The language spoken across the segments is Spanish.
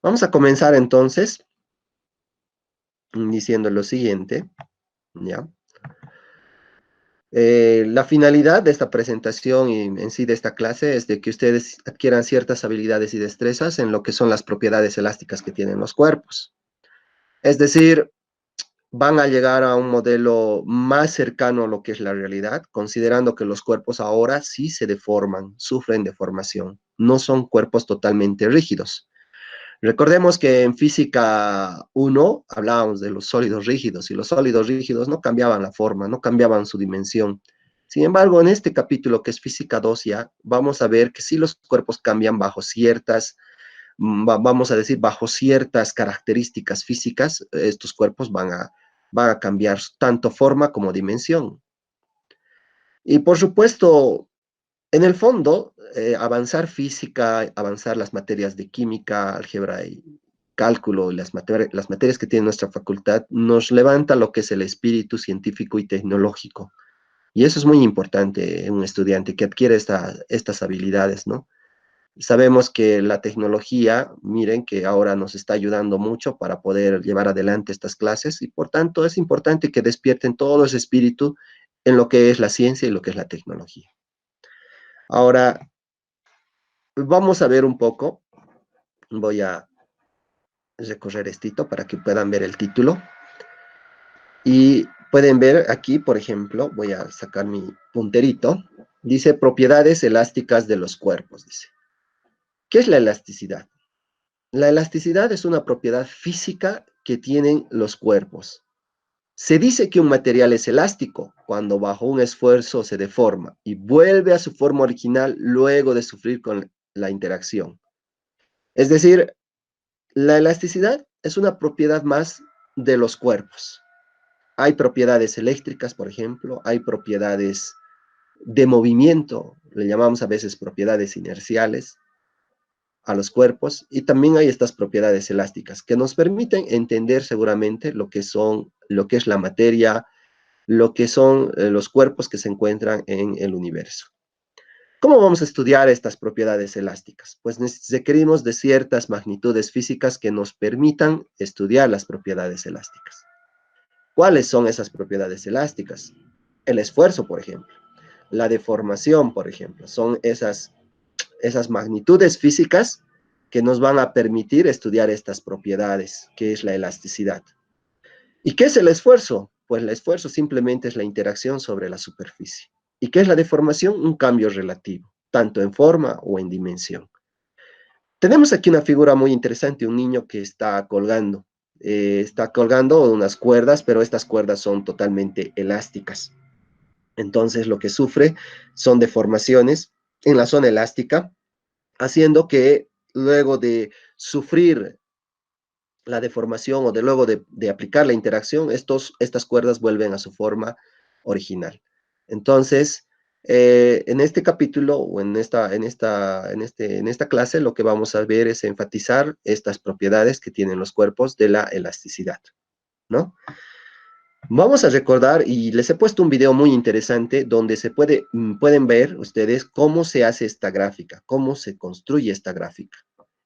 Vamos a comenzar entonces diciendo lo siguiente, ¿ya? La finalidad de esta presentación y en sí de esta clase es de que ustedes adquieran ciertas habilidades y destrezas en lo que son las propiedades elásticas que tienen los cuerpos. Es decir, van a llegar a un modelo más cercano a lo que es la realidad, considerando que los cuerpos ahora sí se deforman, sufren deformación, no son cuerpos totalmente rígidos. Recordemos que en física 1 hablábamos de los sólidos rígidos y los sólidos rígidos no cambiaban la forma, no cambiaban su dimensión. Sin embargo, en este capítulo que es física 2 ya, vamos a ver que sí los cuerpos cambian bajo ciertas, vamos a decir, bajo ciertas características físicas, estos cuerpos van a cambiar tanto forma como dimensión. Y por supuesto, en el fondo, avanzar física, avanzar las materias de química, álgebra y cálculo, las materias que tiene nuestra facultad, nos levanta lo que es el espíritu científico y tecnológico. Y eso es muy importante en un estudiante que adquiere estas habilidades, ¿no? Sabemos que la tecnología, miren, que ahora nos está ayudando mucho para poder llevar adelante estas clases y por tanto es importante que despierten todo ese espíritu en lo que es la ciencia y lo que es la tecnología. Ahora, vamos a ver un poco, voy a recorrer estito para que puedan ver el título. Y pueden ver aquí, por ejemplo, voy a sacar mi punterito, dice propiedades elásticas de los cuerpos, dice. ¿Qué es la elasticidad? La elasticidad es una propiedad física que tienen los cuerpos. Se dice que un material es elástico cuando bajo un esfuerzo se deforma y vuelve a su forma original luego de sufrir con la interacción. Es decir, la elasticidad es una propiedad más de los cuerpos. Hay propiedades eléctricas, por ejemplo, hay propiedades de movimiento, le llamamos a veces propiedades inerciales a los cuerpos, y también hay estas propiedades elásticas que nos permiten entender seguramente lo que es la materia, lo que son los cuerpos que se encuentran en el universo. ¿Cómo vamos a estudiar estas propiedades elásticas? Pues requerimos de ciertas magnitudes físicas que nos permitan estudiar las propiedades elásticas. ¿Cuáles son esas propiedades elásticas? El esfuerzo, por ejemplo. La deformación, por ejemplo. Son esas magnitudes físicas que nos van a permitir estudiar estas propiedades, que es la elasticidad. ¿Y qué es el esfuerzo? Pues el esfuerzo simplemente es la interacción sobre la superficie. ¿Y qué es la deformación? Un cambio relativo, tanto en forma o en dimensión. Tenemos aquí una figura muy interesante, un niño que está colgando unas cuerdas, pero estas cuerdas son totalmente elásticas. Entonces lo que sufre son deformaciones en la zona elástica, haciendo que luego de sufrir la deformación o de luego de aplicar la interacción, estas cuerdas vuelven a su forma original. Entonces, en este capítulo o en esta clase, lo que vamos a ver es enfatizar estas propiedades que tienen los cuerpos de la elasticidad, ¿no? Vamos a recordar, y les he puesto un video muy interesante donde pueden ver ustedes cómo se hace esta gráfica, cómo se construye esta gráfica.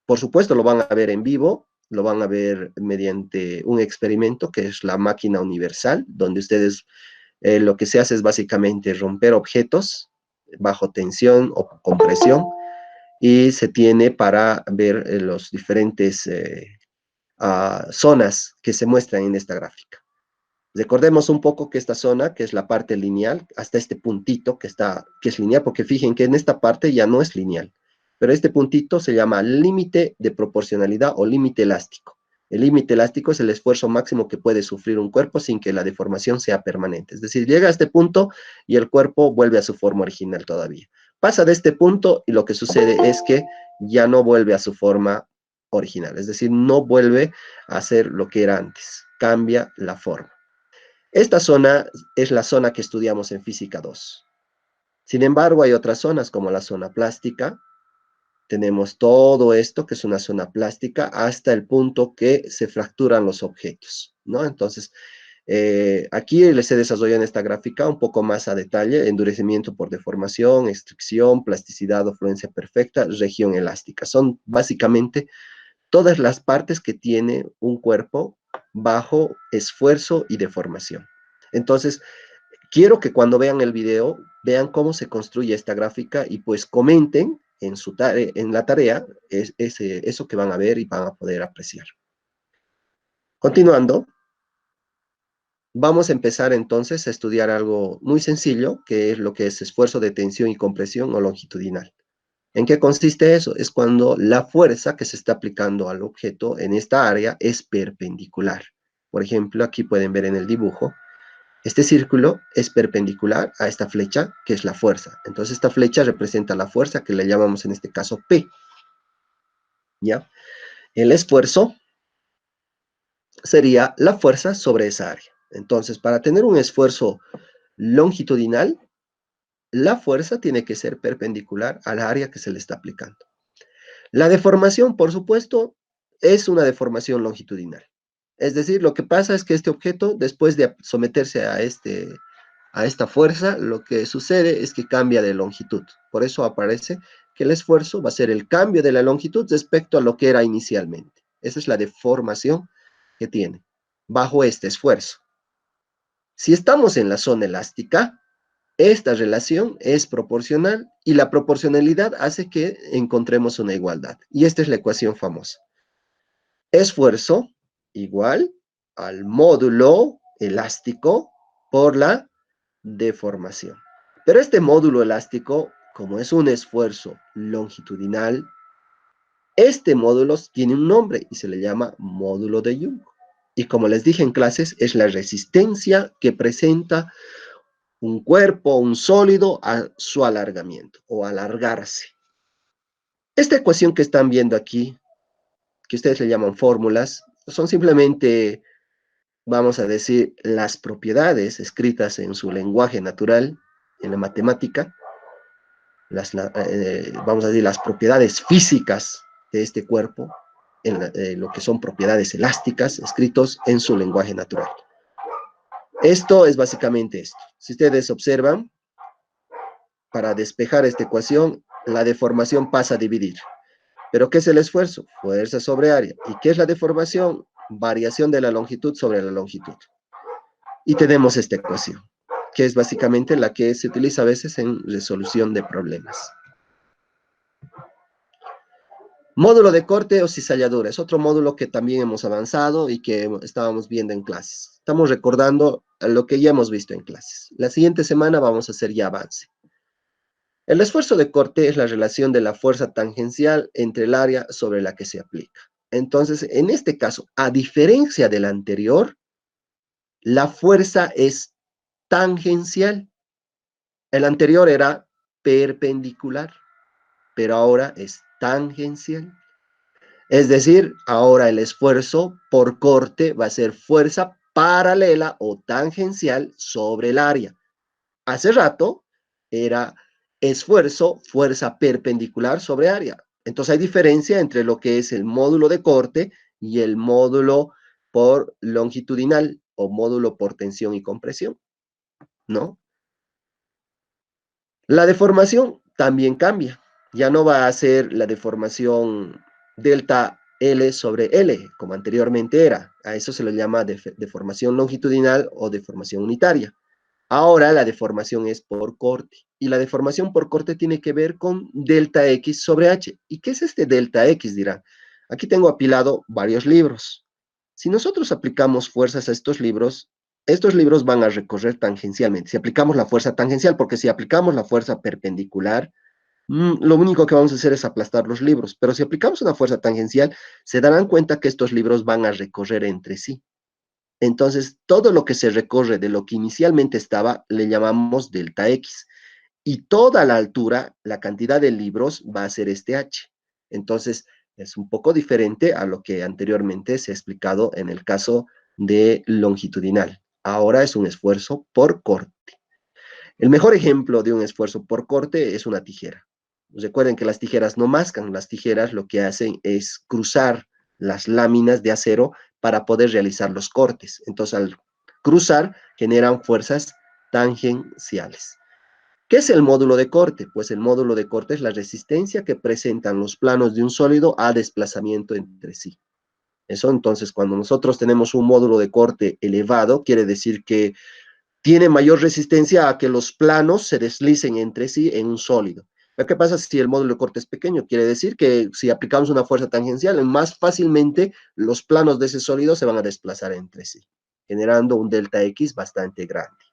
Por supuesto, lo van a ver en vivo, lo van a ver mediante un experimento que es la máquina universal, donde ustedes lo que se hace es básicamente romper objetos bajo tensión o compresión y se tiene para ver los diferentes zonas que se muestran en esta gráfica. Recordemos un poco que esta zona, que es la parte lineal, hasta este puntito que es lineal, porque fijen que en esta parte ya no es lineal, pero este puntito se llama límite de proporcionalidad o límite elástico. El límite elástico es el esfuerzo máximo que puede sufrir un cuerpo sin que la deformación sea permanente. Es decir, llega a este punto y el cuerpo vuelve a su forma original todavía. Pasa de este punto y lo que sucede es que ya no vuelve a su forma original. Es decir, no vuelve a ser lo que era antes. Cambia la forma. Esta zona es la zona que estudiamos en física 2. Sin embargo, hay otras zonas como la zona plástica. Tenemos todo esto que es una zona plástica hasta el punto que se fracturan los objetos, ¿no? Entonces, aquí les he desarrollado en esta gráfica un poco más a detalle, endurecimiento por deformación, extracción, plasticidad o fluencia perfecta, región elástica. Son básicamente todas las partes que tiene un cuerpo bajo esfuerzo y deformación. Entonces, quiero que cuando vean el video, vean cómo se construye esta gráfica y pues comenten en la tarea eso que van a ver y van a poder apreciar. Continuando, vamos a empezar entonces a estudiar algo muy sencillo, que es lo que es esfuerzo de tensión y compresión o longitudinal. ¿En qué consiste eso? Es cuando la fuerza que se está aplicando al objeto en esta área es perpendicular. Por ejemplo, aquí pueden ver en el dibujo, este círculo es perpendicular a esta flecha, que es la fuerza. Entonces, esta flecha representa la fuerza, que le llamamos en este caso P. ¿Ya? El esfuerzo sería la fuerza sobre esa área. Entonces, para tener un esfuerzo longitudinal, la fuerza tiene que ser perpendicular al área que se le está aplicando. La deformación, por supuesto, es una deformación longitudinal. Es decir, lo que pasa es que este objeto, después de someterse a esta fuerza, lo que sucede es que cambia de longitud. Por eso aparece que el esfuerzo va a ser el cambio de la longitud respecto a lo que era inicialmente. Esa es la deformación que tiene bajo este esfuerzo. Si estamos en la zona elástica, esta relación es proporcional y la proporcionalidad hace que encontremos una igualdad. Y esta es la ecuación famosa. Esfuerzo igual al módulo elástico por la deformación. Pero este módulo elástico, como es un esfuerzo longitudinal, este módulo tiene un nombre y se le llama módulo de Young. Y como les dije en clases, es la resistencia que presenta un cuerpo, un sólido, a su alargamiento o alargarse. Esta ecuación que están viendo aquí, que ustedes le llaman fórmulas, son simplemente, vamos a decir, las propiedades escritas en su lenguaje natural, en la matemática, vamos a decir, las propiedades físicas de este cuerpo, lo que son propiedades elásticas, escritos en su lenguaje natural. Esto es básicamente esto. Si ustedes observan, para despejar esta ecuación, la deformación pasa a dividir. ¿Pero qué es el esfuerzo? Fuerza sobre área. ¿Y qué es la deformación? Variación de la longitud sobre la longitud. Y tenemos esta ecuación, que es básicamente la que se utiliza a veces en resolución de problemas. Módulo de corte o cizalladura. Es otro módulo que también hemos avanzado y que estábamos viendo en clases. Estamos recordando lo que ya hemos visto en clases. La siguiente semana vamos a hacer ya avance. El esfuerzo de corte es la relación de la fuerza tangencial entre el área sobre la que se aplica. Entonces, en este caso, a diferencia del anterior, la fuerza es tangencial. El anterior era perpendicular, pero ahora es tangencial. Es decir, ahora el esfuerzo por corte va a ser fuerza paralela o tangencial sobre el área. Hace rato era esfuerzo, fuerza perpendicular sobre área. Entonces hay diferencia entre lo que es el módulo de corte y el módulo por longitudinal o módulo por tensión y compresión, ¿no? La deformación también cambia. Ya no va a ser la deformación delta L sobre L, como anteriormente era. A eso se le llama deformación longitudinal o deformación unitaria. Ahora la deformación es por corte. Y la deformación por corte tiene que ver con delta X sobre H. ¿Y qué es este delta X? Dirán. Aquí tengo apilado varios libros. Si nosotros aplicamos fuerzas a estos libros van a recorrer tangencialmente. Si aplicamos la fuerza tangencial, porque si aplicamos la fuerza perpendicular, lo único que vamos a hacer es aplastar los libros. Pero si aplicamos una fuerza tangencial, se darán cuenta que estos libros van a recorrer entre sí. Entonces, todo lo que se recorre de lo que inicialmente estaba, le llamamos delta X. Y toda la altura, la cantidad de libros va a ser este H. Entonces, es un poco diferente a lo que anteriormente se ha explicado en el caso de longitudinal. Ahora es un esfuerzo por corte. El mejor ejemplo de un esfuerzo por corte es una tijera. Recuerden que las tijeras no mascan, las tijeras lo que hacen es cruzar las láminas de acero para poder realizar los cortes. Entonces, al cruzar, generan fuerzas tangenciales. ¿Qué es el módulo de corte? Pues el módulo de corte es la resistencia que presentan los planos de un sólido a desplazamiento entre sí. Eso entonces, cuando nosotros tenemos un módulo de corte elevado, quiere decir que tiene mayor resistencia a que los planos se deslicen entre sí en un sólido. Pero ¿qué pasa si el módulo de corte es pequeño? Quiere decir que si aplicamos una fuerza tangencial, más fácilmente los planos de ese sólido se van a desplazar entre sí, generando un delta X bastante grande.